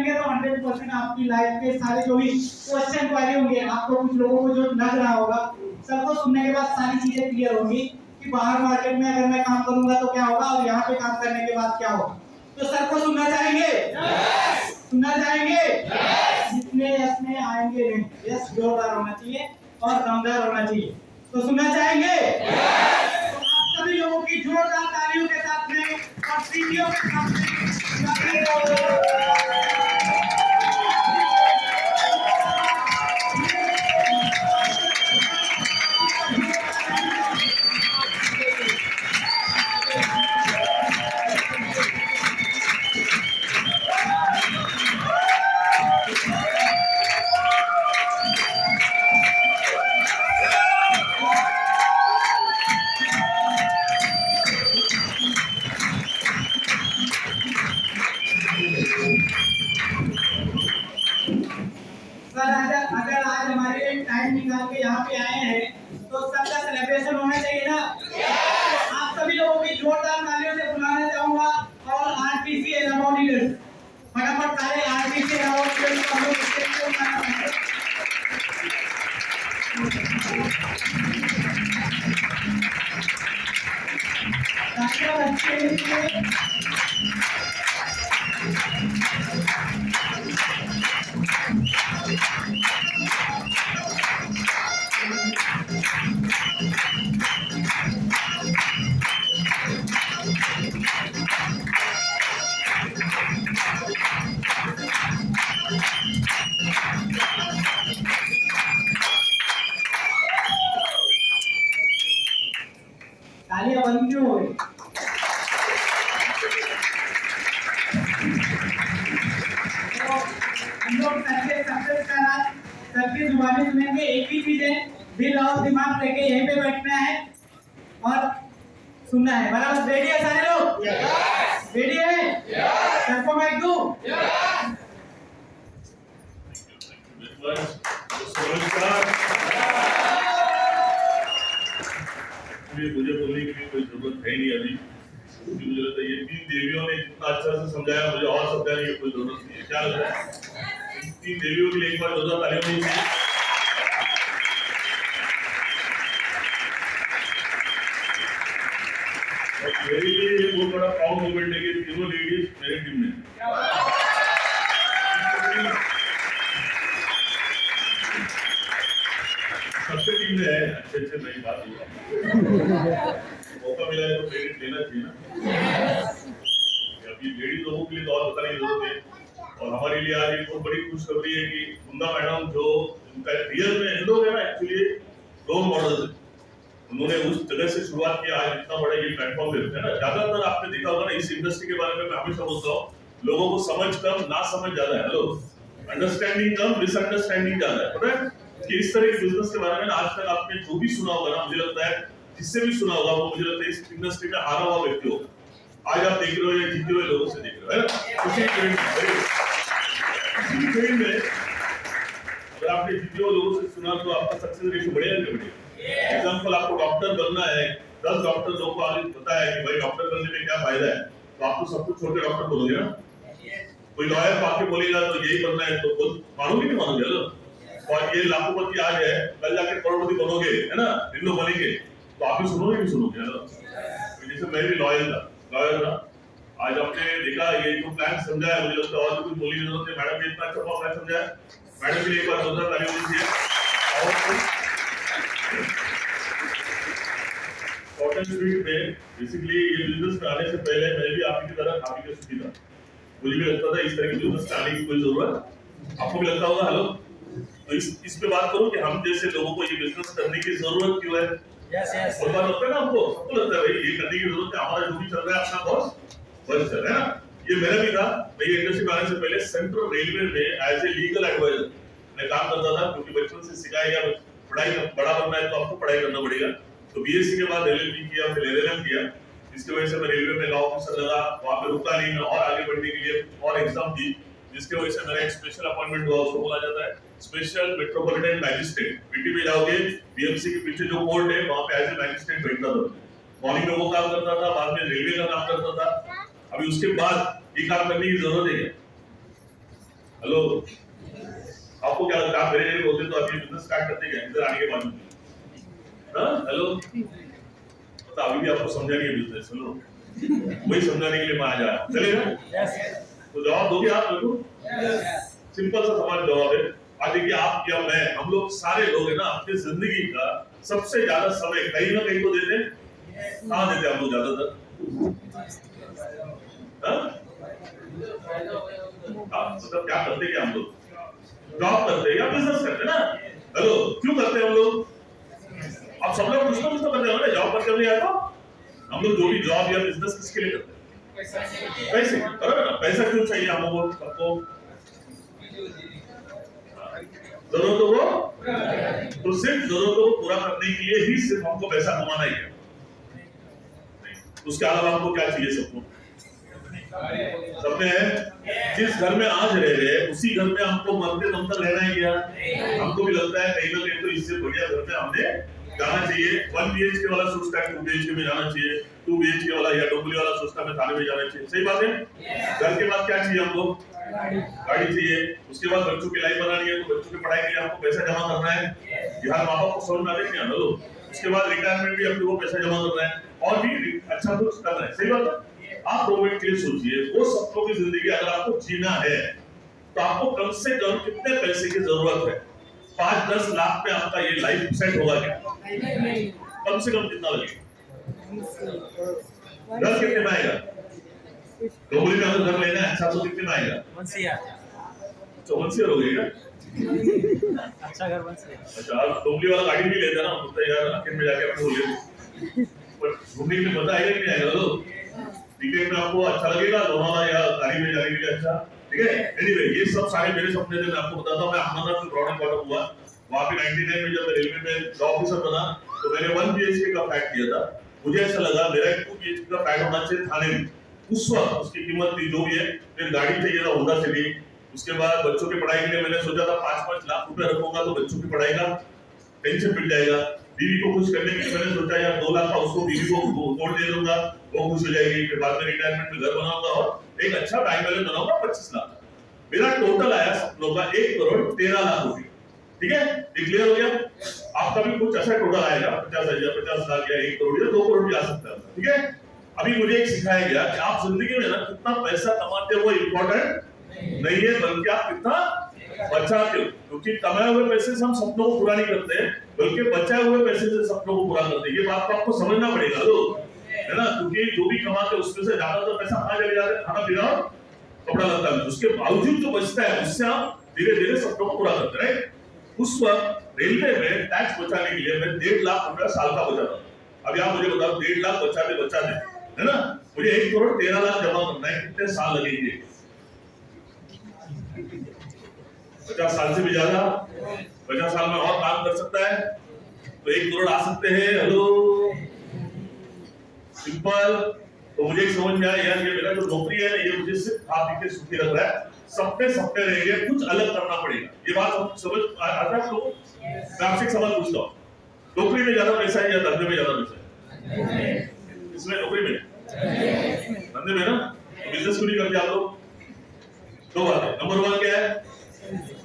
करेंगे तो 100% आपकी लाइफ के सारे जो भी क्वेश्चन क्वेरी होंगे, आपको कुछ लोगों को जो लग रहा होगा, सबको सुनने के बाद सारी चीजें क्लियर होंगी कि बाहर मार्केट में अगर मैं काम करूंगा तो क्या होगा और यहाँ पे काम करने के बाद क्या होगा। तो सर को सुनना चाहेंगे? सुनना चाहेंगे? जितने यस में आएंगे नहीं, यस जोरदार होना चाहिए और दमदार होना चाहिए। तो सुनना चाहेंगे? तो आप सभी लोगों की जोरदार तालियों के साथ में और सीटियों के साथ में अगर आज हमारे टाइम निकाल के यहाँ पे आए हैं तो सबका सेलिब्रेशन होना चाहिए ना। आप सभी लोगों की जोरदार तालियों से बुलाना चाहूंगा और आरपीसी अवार्ड लीडर्स, फटाफट सारे आरपीसी अवार्ड लीडर्स को हम लोग स्टेज पे बुलाना चाहते हैं। तालियां बंद क्यों हो गई? हम लोग सक्सेस का राज सबकी जुबानी सुनेंगे। एक ही चीज है, दिल और दिमाग लेके यहीं पे बैठना है और सुनना है। बराबर? रेडी है सारे लोग? रेडी है? सबको माइक दूं? मुझे बोलने की भी कोई जरूरत है नहीं अभी, क्योंकि मुझे लगता है ये 3 देवियों ने जितना अच्छा से समझाया, मुझे और समझाने की कोई जरूरत नहीं है। क्या लग रहा है? 3 देवियों के लिए एक बार जोरदार तालियां होनी चाहिए। और मेरे लिए ये बहुत बड़ा प्राउड मोमेंट है कि तीनों लेडीज मेरे टीम में सबसे टीम में है। अच्छे नई बात होगा, मौका मिला है तो क्रेडिट लेना चाहिए ना। अभी लेडीज लोगों के लिए तो और बताने की जरूरत है। और हमारे लिए आज एक बहुत बड़ी खुशखबरी है कि कुंदा मैडम जो उनका रियल में इन लोग है ना, एक्चुअली रोल मॉडल है। उन्होंने उस जगह से शुरुआत किया, आज इतना बड़ा ये प्लेटफॉर्म है ना। ज्यादातर आपने देखा होगा ना, इस इंडस्ट्री के बारे में मैं हमेशा बोलता हूँ, लोगों को समझ कम ना समझ ज्यादा है। लोग अंडरस्टैंडिंग कम मिसअंडरस्टैंडिंग ज्यादा है। पता है कि इस तरह के बिजनेस के बारे में आज तक आपने जो भी सुना होगा ना, मुझे लगता है जिससे भी सुना होगा वो मुझे लगता है इस इंडस्ट्री में हारा हुआ व्यक्ति होगा। आज आप देख रहे हो या जीते हुए लोगों से देख रहे हो, है ना। उसी फील्ड में अगर आपने जीते हुए लोगों से सुना तो आपका सक्सेस रेशियो बढ़ेगा नहीं बढ़ेगा। एग्जाम्पल, आपको डॉक्टर बनना है, 10 डॉक्टर लोगों को आज पता है कि भाई डॉक्टर बनने में क्या फायदा है, तो आप तो सब कुछ छोड़ के डॉक्टर बोलोगे ना। कोई लॉयर आके बोलेगा तो यही बनना है, तो मानोगे नहीं मानोगे? और ये लाखोपति आज है, कल जाके करोड़पति बनोगे, है ना, इन लोग बनेंगे, तो आप भी सुनोगे नहीं सुनोगे, है ना। जैसे मैं भी लॉयर था, आज आपने देखा ये जो प्लान समझाया, मुझे लगता है और कुछ बोलने की जरूरत है। मैडम ने इतना अच्छा प्लान समझाया, मैडम के लिए एक बार जोरदार ताली होनी चाहिए। कॉटन स्ट्रीट में बेसिकली ये बिजनेस में आने से पहले मैं भी आप की तरह खा पी के सुखी था। मुझे भी लगता था इस तरह की बिजनेस आने की कोई जरूरत, आपको भी लगता होगा। हेलो, तो इस पे बात करो कि हम जैसे लोगों को ये बिजनेस करने की जरूरत क्यों है। और बात लगता है ना, आपको सबको लगता है भाई ये करने की जरूरत है, हमारा जो भी चल रहा है अपना बस चल रहा है ना। ये मेरा भी था। मैं ये इंडस्ट्री में आने से पहले सेंट्रल रेलवे में एज ए लीगल एडवाइजर मैं काम करता था, क्योंकि बचपन से सिखाया गया पढ़ाई बड़ा बनना है तो आपको पढ़ाई करना पड़ेगा। तो बीएससी के बाद एलएलबी किया, फिर एलएलएम किया। इसकी वजह से मैं रेलवे में लॉ ऑफिसर लगा, वहां पे रुका नहीं, मैं और आगे बढ़ने के लिए और एग्जाम दी, जिसकी वजह से मेरा एक स्पेशल अपॉइंटमेंट हुआ, उसको बोला जाता है स्पेशल मेट्रोपॉलिटन मैजिस्ट्रेट। पीटी में जाओगे, बीएमसी के पीछे जो कोर्ट है वहां पे एज ए मैजिस्ट्रेट बैठता था। मॉर्निंग में वो काम करता था, बाद में रेलवे का काम करता था। अभी उसके बाद ये काम करने की जरूरत है क्या? हेलो, आपको क्या लगता है आप मेरे जरिए होते तो अभी बिजनेस स्टार्ट करते क्या इधर आने के बाद में? हाँ हेलो, तो अभी भी आपको समझा नहीं है बिजनेस, हेलो वही समझाने के लिए मैं आ जाया, चलेगा? तो जवाब दोगे आप मेरे को? सिंपल सा सवाल जवाब है। आज देखिए आप या मैं, हम लोग सारे लोग है ना, अपनी जिंदगी का सबसे ज्यादा समय कहीं ना कहीं तो देते हैं। कहाँ देते हैं हम लोग ज्यादातर? मतलब क्या करते क्या हम लोग? जॉब करते हैं या बिजनेस करते हैं ना? हेलो, क्यों करते हैं हम लोग? आप सब लोग कुछ ना कुछ तो करते हो ना, जॉब करते हुए तो हम लोग जो भी जॉब या बिजनेस किसके लिए करते हैं? पैसे, बराबर ना? पैसा क्यों चाहिए हम लोगों को? सबको जरूरतों को, तो सिर्फ जरूरतों को पूरा करने के लिए ही सिर्फ हमको पैसा कमाना ही है, उसके अलावा हमको क्या चाहिए? सबको सबने जिस घर में आज रह रहे हैं उसी घर में हमको मरते दम तक रहना है क्या? हमको भी लगता है कहीं ना कहीं तो इससे बढ़िया घर में हमने जाना चाहिए। 1 BHK वाला सोचता है 2 BHK में जाना चाहिए, 2 BHK वाला या डोंगली वाला सोचता है थाने में जाना चाहिए। सही बात है। घर के बाद क्या चाहिए हमको? गाड़ी चाहिए। उसके बाद बच्चों की लाइफ बनानी है तो बच्चों की पढ़ाई के लिए हमको पैसा जमा करना है। यहाँ माँ बाप को समझ में आ रही है ना लोग। उसके बाद रिटायरमेंट भी अपने को पैसा जमा करना है और भी अच्छा कुछ करना है। सही बात है। आप 2 मिनट के लिए सोचिए, वो सपनों की जिंदगी अगर आपको जीना है तो आपको कम से कम कितने पैसे की जरूरत है? 5-10 लाख में आपका ये लाइफ सेट होगा क्या? कम से कम कितना लगेगा? घर कितने में आएगा? डोंगरी में अगर घर लेना है अच्छा तो कितने में आएगा? 1 CR। तो 1 CR हो गएगा। अच्छा घर 1 CR। अच्छा, आप डोंगरी वाला गाड़ी भी लेते ना, तो यार आखिर में जाके अपने बोले पर घूमने में मजा आएगा कि नहीं आएगा? लोग टिकट में आपको अच्छा लगेगा लोनावाला या गाड़ी में जाने के लिए? अच्छा, ठीक है। एनीवे, ये सब सारे मेरे सपने थे। मैं आपको बताता हूँ, मैं अहमदाबाद में ब्रॉड क्वार्टर हुआ, वहाँ पे 99 में जब मैं रेलवे में जॉब ऑफिसर बना तो मैंने 1 BHK का फ्लैट लिया था। मुझे ऐसा लगा मेरा 2 BHK का फ्लैट होना चाहिए थाने में। उस वक्त उसकी कीमत थी जो भी है। फिर गाड़ी चाहिए था होंडा सिटी। उसके बाद बच्चों की पढ़ाई के लिए मैंने सोचा था 5-5 लाख रुपए रखूंगा तो बच्चों की पढ़ाई का टेंशन मिट जाएगा। बीवी को खुश करने के लिए मैंने सोचा यार 2 लाख का उसको बीवी को वोट दे दूंगा, वो खुश हो जाएगी। फिर बाद में रिटायरमेंट में घर बनाऊंगा और एक अच्छा टाइम बैलेंस बनाऊंगा 25 लाख। मेरा टोटल आया सपनों का 1,13,00,000 रुपए। ठीक है, क्लियर हो गया? आपका भी कुछ ऐसा टोटल आएगा 50,000, 50 लाख या 1 करोड़ या 2 करोड़ भी आ सकता है। ठीक है, अभी मुझे एक सिखाया गया कि आप जिंदगी में ना कितना पैसा कमाते हो वो इम्पोर्टेंट नहीं है, बल्कि आप कितना बचाते हो। क्योंकि कमाए हुए पैसे से हम सपनों को पूरा नहीं करते हैं, बल्कि बचाए हुए पैसे से सपनों को पूरा करते हैं। ये बात तो आपको समझना पड़ेगा लोग, है ना? क्योंकि जो भी कमाते हैं उसमें से ज्यादातर पैसा कहाँ चले जाते हैं? खाना पीना और कपड़ा लत्ता में। उसके बावजूद जो बचता है उससे आप धीरे धीरे सपनों को पूरा करते हैं। उस वक्त रेलवे में टैक्स बचाने के लिए मैं 1.5 लाख रुपया साल का बचाता था। अब आप मुझे बताओ 1.5 लाख बचाते है ना, मुझे 1,13,00,000 जमा करना है, कितने साल लगेंगे? 50 साल से भी ज्यादा। 50 साल में और काम कर सकता है तो 1 करोड़ आ सकते हैं। Hello, simple. तो मुझे समझ में आया यार ये मेरा जो नौकरी है ये मुझे सिर्फ खा पी के सुखी रख रहा है, सपने सपने रहेंगे, कुछ अलग करना पड़ेगा। ये बात हम समझ आता है तो मैं आपसे एक सवाल पूछता हूँ, नौकरी में ज्यादा पैसा है या धंधे में ज्यादा पैसा है? इसमें नौकरी में, धंधे में ना? बिजनेस क्यों नहीं करते आप लोग? 2 बातें। नंबर 1 क्या है?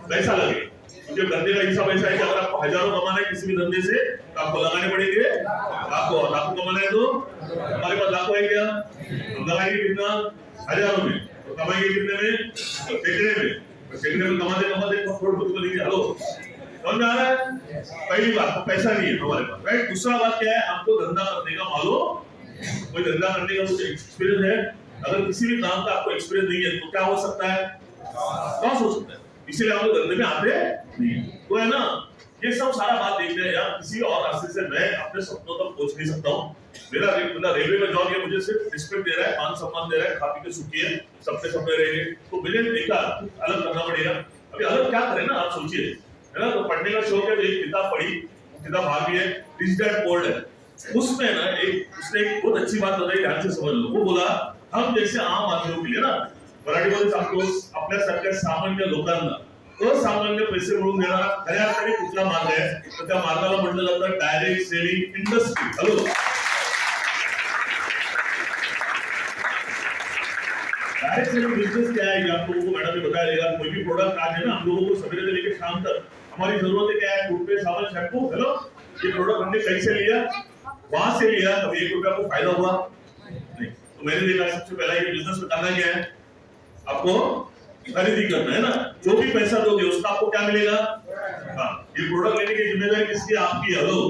पैसा लगे। क्योंकि धंधे का हिसाब ऐसा है कि अगर आपको हजारों कमाना है किसी भी धंधे से तो आपको लगाने पड़ेंगे लाखों। लाखों कमाना है तो हमारे पास लाखों है क्या? हम लगाएंगे कितना? हजारों में। तो कमाएंगे कितने में? सैकड़े में। सैकड़े में कमाते कमाते करोड़पति बनेंगे। हेलो, समझ में आ रहा है? पहली बात तो पैसा नहीं है हमारे पास, राइट? दूसरा बात क्या है? हमको धंधा करने का मालूम, कोई धंधा करने का कुछ एक्सपीरियंस है। अगर किसी भी काम का आपको एक्सपीरियंस नहीं है तो क्या हो सकता है? लॉस हो सकता है। इसीलिए हम लोग धंधे में आते नहीं। तो है ना, ये सब सारा बात देखते हैं यार, किसी और रास्ते से मैं अपने सपनों तक पहुंच नहीं सकता हूँ। मेरा रेलवे में जॉब ये मुझे सिर्फ रिस्पेक्ट दे रहा है, मान सम्मान दे रहा है, खा पी के सुखी है, सपने सपने रहेंगे। तो मुझे देखा अलग करना पड़ेगा। अभी अलग क्या करें ना, आप सोचिए, है ना? तो पढ़ने का शौक है तो एक किताब पढ़ी, किताब भाग है, रिच डैड पुअर डैड। उसमें ना उसने एक बहुत अच्छी बात बताई, ध्यान से समझ लो। वो बोला हम जैसे आम आदमियों के लिए ना, मराठीमध्ये सांगतो आपल्यासारख्या सामान्य लोकांना असामान्य पैसे मिळवून देणारा खऱ्या अर्थाने कुठला मार्ग आहे तर त्या मार्गाला म्हटलं जातं direct selling industry. Hello, direct selling business क्या है ये आप लोगों को मैडम ने बताया देगा। कोई भी प्रोडक्ट आज है ना, हम लोगों को सवेरे से लेकर शाम तक हमारी जरूरत क्या है, टूथपेस्ट, साबुन, शैम्पू। हेलो, ये प्रोडक्ट हमने कहीं से लिया, वहां से लिया, कभी 1 रुपया को फायदा हुआ नहीं। तो मैंने देखा सबसे पहला ये बिजनेस में करना क्या है, आपको खरीदी करना है ना। जो भी पैसा दोगे उसका आपको क्या मिलेगा। हाँ, ये प्रोडक्ट लेने की जिम्मेदारी किसकी, आपकी है। हेलो,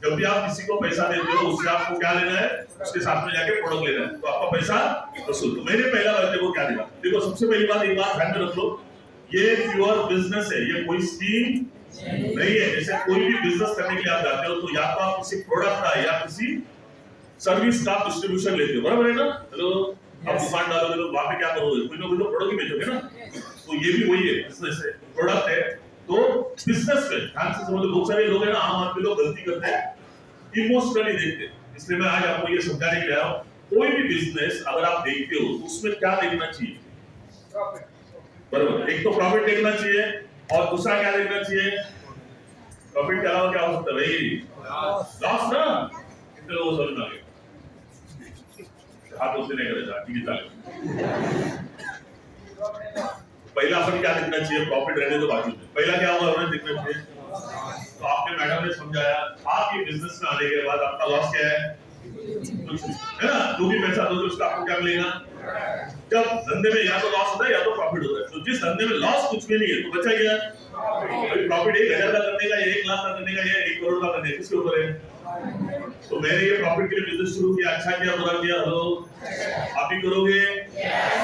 जब भी आप किसी को पैसा देते हो उससे आपको क्या लेना है, उसके साथ में जाके प्रोडक्ट लेना है, तो आपका पैसा वसूल। तो मैंने पहला बात देखो क्या दिया। देखो सबसे पहली बात, एक बात ध्यान में रख लो, ये प्योर बिजनेस है, ये कोई स्कीम नहीं है। जैसे कोई भी बिजनेस करने के लिए आप जाते हो तो या तो आप किसी प्रोडक्ट का या किसी सर्विस का डिस्ट्रीब्यूशन लेते हो, बराबर है ना। हेलो, आप दुकान डालोगे तो वहां पे क्या करोगे, कोई ना कोई तो प्रोडक्ट ही बेचोगे ना। तो ये भी वही है, बिजनेस है, प्रोडक्ट है। तो बिजनेस में ध्यान से समझो, बहुत सारे लोग हैं ना, आम आदमी लोग गलती करते हैं, इमोशनली देखते। इसलिए मैं आज आपको ये समझाने के लिए आया हूं, कोई भी बिजनेस अगर आप देखते हो तो उसमें क्या देखना चाहिए, बराबर। एक तो प्रॉफिट देखना चाहिए और दूसरा क्या देखना चाहिए, प्रॉफिट के अलावा क्या हो सकता है भाई, लॉस ना। कितने लोगों समझ में आ गया, हाथ उससे नहीं करेगा, ठीक है चलेगा। पहला अपन क्या देखना चाहिए, प्रॉफिट रहने तो बाकी में पहला क्या होगा हमें देखना चाहिए। तो आपने मैडम ने समझाया, आप ये बिजनेस में आने के बाद आपका लॉस क्या है, कुछ है ना। जो भी पैसा दोगे उसका आपको क्या मिलेगा। जब धंधे में या तो लॉस होता है या तो प्रॉफिट होता है, तो जिस धंधे में लॉस कुछ भी नहीं है तो बचा गया प्रॉफिट। 1,000 का करने का, 1 लाख का करने का, 1 करोड़ का करने का, किसके ऊपर है। तो मैंने ये प्रॉफिट के लिए बिजनेस शुरू किया, अच्छा किया, बुरा किया। हेलो, आप ही करोगे,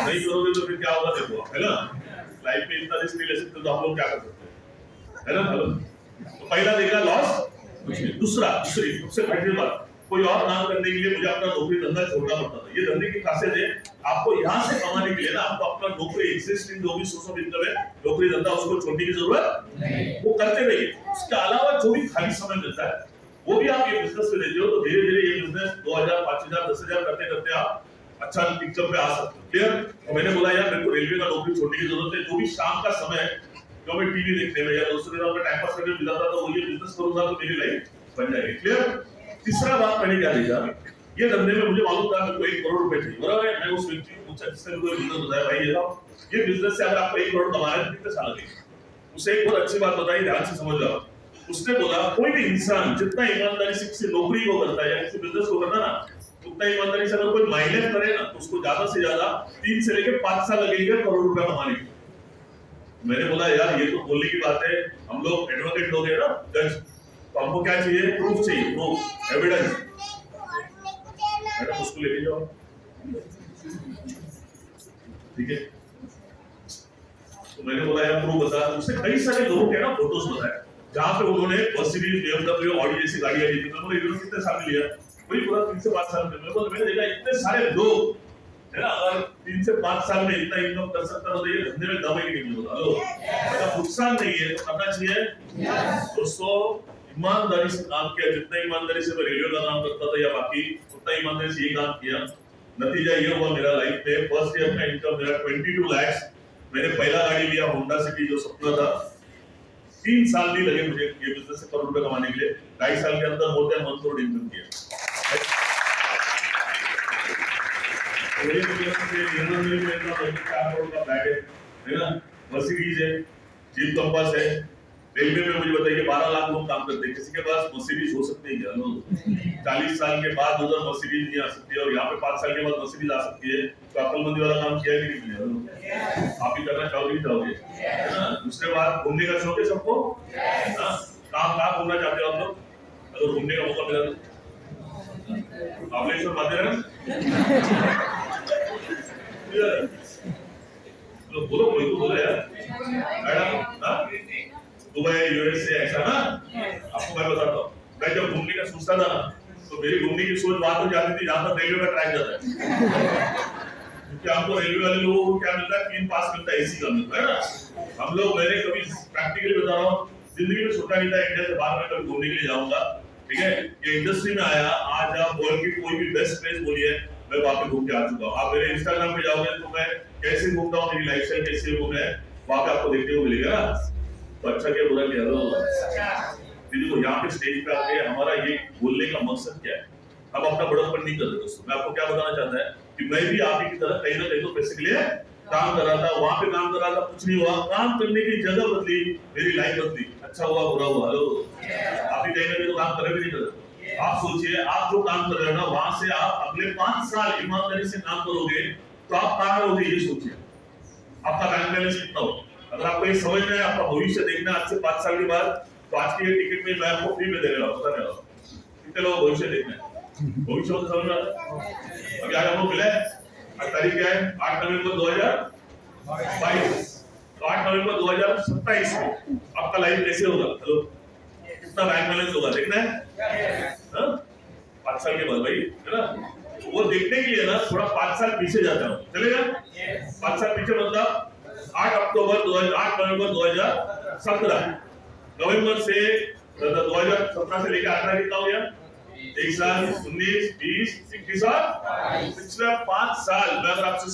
नहीं करोगे तो फिर क्या होगा देखो, है ना। लाइफ में इतना रिस्क नहीं ले सकते तो हम लोग क्या कर सकते हैं, है ना। हेलो, तो पहला देखा लॉस कुछ नहीं। दूसरी सबसे बड़ी बात, कोई और काम करने के लिए मुझे अपना नौकरी धंधा छोड़ना पड़ता था। ये धंधे की खासियत है, आपको यहाँ से कमाने के लिए ना आपको अपना नौकरी एग्जिस्टिंग जो भी सोर्स ऑफ इनकम है, नौकरी धंधा, उसको छोड़ने की जरूरत नहीं, वो करते रहिए। उसके अलावा जो भी खाली समय मिलता है वो भी आप ये बिजनेस में देते हो, तो धीरे धीरे ये बिजनेस 2,000, 5,000, 10,000 करते करते आप अच्छा पिक्चर पे आ सकते हो। क्लियर। तो मैंने बोला यार मेरे को रेलवे का नौकरी छोड़ने की जरूरत है। जो भी शाम का समय जो मैं टीवी देखने में या दूसरे दिन में टाइम पास करने में मिला था, तो वो ये बिजनेस करूंगा तो मेरी लाइफ बन जाएगी। क्लियर। तीसरा बात मैंने क्या देखा, ये धंधे में मुझे मालूम था मेरे को 1 करोड़ रुपए चाहिए, बराबर है। मैं उस व्यक्ति को पूछा जिसने मुझे बिजनेस बताया, भाई ये बिजनेस से अगर आपको 1 करोड़ कमाना है तो कितने साल लगेंगे। उसे एक बहुत अच्छी बात बताई, ध्यान से समझ जाओ। उसने बोला कोई भी इंसान जितना ईमानदारी से किसी नौकरी को करता है या किसी बिजनेस को करता है ना, उतना ईमानदारी से अगर कोई मेहनत करे ना तो उसको ज्यादा से ज्यादा 3 से लेकर 5 साल लगेंगे करोड़ रुपया कमाने के। मैंने बोला यार ये तो बोलने की बात है, हम लोग एडवोकेट लोग हैं ना, जज, तो हमको क्या चाहिए, प्रूफ चाहिए, प्रूफ, एविडेंस। मैडम उसको लेके जाओ, ठीक है। तो मैंने बोला यार प्रूफ बता। उससे कई सारे लोगों के ना फोटोज बताए जहां पे उन्होंने मर्सिडीज, BMW, ऑडी जैसी गाड़ियां ली थी। मैं बोला इन्होंने कितने साल में लिया, वही पूरा 3 से 5 साल में। मैंने देखा इतने सारे लोग है ना, अगर 3 से 5 साल में इतना इनकम कर सकता तो ये धंधे में दम ही नहीं होता। लो, अगर नुकसान नहीं है तो करना चाहिए। दोस्तों ईमानदारी से काम किया, जितना ईमानदारी से मैं रेलवे का काम करता था या बाकी, उतना ईमानदारी से ये काम किया। नतीजा ये हुआ मेरा लाइफ में फर्स्ट ईयर का इनकम मेरा 22 लाख। मैंने पहला गाड़ी लिया होंडा सिटी, जो सपना था। 3 साल नहीं लगे मुझे ये बिजनेस से करोड़ रुपए कमाने के लिए। 2.5 साल के अंदर मोर देन 1 करोड़ इनकम किया। मर्सिडीज है, जीप कंपास है। रेलवे में मुझे बताइए 12 लाख लोग काम करते हैं, किसी के पास मर्सिडीज हो सकती है क्या? 40 साल के बाद उधर मर्सिडीज नहीं आ सकती है और यहाँ पे 5 साल के बाद मर्सिडीज आ सकती है। तो अक्लमंदी वाला काम किया कि नहीं किया? आप भी करना चाहोगे नहीं चाहोगे, है ना। दूसरे बात, घूमने का शौक है सबको, कहाँ घूमना चाहते हो आप लोग? अगर घूमने का मौका मिला तो महाबलेश्वर माथेरान, तो बोलो, कोई तो बोलो यार मैडम। दुबई, USA, ऐसा ना। आपको मैं बताता हूँ, मैं जब घूमने का सोचता था तो मेरी घूमने की सोच वहां तक जाती थी जहां तक रेलवे का ट्रैक जाता है। क्योंकि आपको रेलवे वाले लोगों को क्या मिलता है, 3 पास मिलता है, AC का मिलता है ना। हम लोग, मैंने कभी प्रैक्टिकली बता रहा हूँ, जिंदगी में सोचा नहीं था इंडिया से बाहर में कभी घूमने के लिए जाऊंगा। ठीक है, ये इंडस्ट्री में आया, आज आप वर्ल्ड की कोई भी बेस्ट प्लेस बोलिए, मैं वहां पे घूम के आ चुका हूँ। आप मेरे इंस्टाग्राम पे जाओगे तो मैं कैसे घूमता हूँ, मेरी लाइफस्टाइल कैसी है, वहां पे आपको देखने को मिलेगा ना। तो अच्छा क्या बुरा क्या, देखो यहाँ पे स्टेज पे आके हमारा ये बोलने का मकसद क्या है। हम अपना बड़प्पन नहीं कर रहे दोस्तों। मैं आपको क्या बताना चाहता है कि कि मैं भी आप ही की तरह कहीं ना कहीं तो पैसे के लिए काम कर रहा था, वहां पे काम कर रहा था, कुछ नहीं हुआ, काम करने की जगह बदली, मेरी लाइफ बदली, अच्छा हुआ बुरा हुआ। हेलो, आप ही कहीं ना कहीं तो काम कर रहे नहीं कर रहे। आप सोचिए, आप जो काम कर रहे हो ना, वहां से आप अगले 5 साल ईमानदारी से काम करोगे तो आप कहाँ रहोगे, ये सोचिए। आपका बैंक बैलेंस कितना हो। अगर आपको ये समझ में है, आपका भविष्य देखना आज से 5 साल के बाद, तो आज के ये टिकट में मैं आपको फ्री में दे रहा हूँ, बता रहा हूँ। कितने लोग भविष्य देखना है, भविष्य को समझ में आता है। अभी आज हमको मिला है, आज तारीख क्या है, 8 नवंबर 2022, तो 8 नवंबर 2027 में आपका लाइफ कैसे होगा। हेलो, कितना बैंक बैलेंस होगा देखना है, 5 साल के बाद भाई, है ना। वो देखने के लिए ना थोड़ा 5 साल पीछे जाता हूँ, चलेगा। 5 साल पीछे मतलब 8 नवंबर 2017, नवंबर से 2017 से लेकर 18 कितना हो गया, 1 साल, 19, 20, 21 साल, पिछले 5 साल मैं अगर आपसे